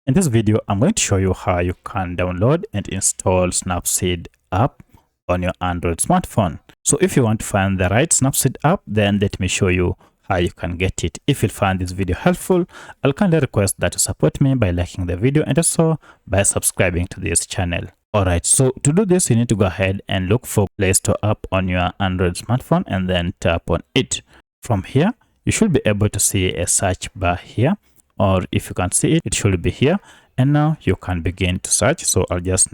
In this video, I'm going to show you how you can download and install Snapseed app on your Android smartphone. So if you want to find the right Snapseed app, then let me show you how you can get it. If you find this video helpful, I'll kindly request that you support me by liking the video and also by subscribing to this channel. Alright, so to do this, you need to go ahead and look for Play Store app on your Android smartphone and then tap on it. From here, you should be able to see a search bar here, or if you can't see it, it should be here. And now you can begin to search. So I'll just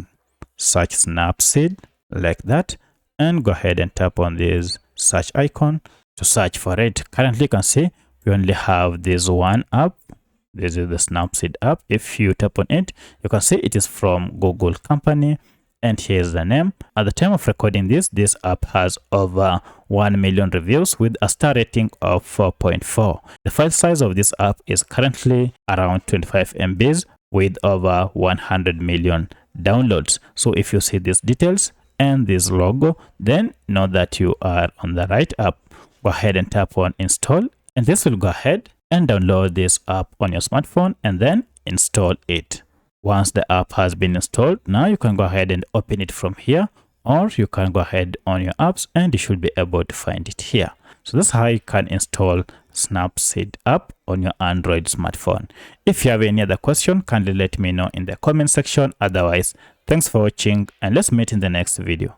search Snapseed like that and go ahead and tap on this search icon to search for it. Currently, you can see we only have this one app. This is the Snapseed app. If you tap on it, you can see it is from Google company. And here's the name. At the time of recording this app has over 1 million reviews with a star rating of 4.4. The file size of this app is currently around 25 MBs with over 100 million downloads. So if you see these details and this logo, then know that you are on the right app. Go ahead and tap on install, and this will go ahead and download this app on your smartphone and then install it. Once the app has been installed, now you can go ahead and open it from here, or you can go ahead on your apps and you should be able to find it here. So that's how you can install Snapseed app on your Android smartphone. If you have any other question, kindly let me know in the comment section. Otherwise, thanks for watching and let's meet in the next video.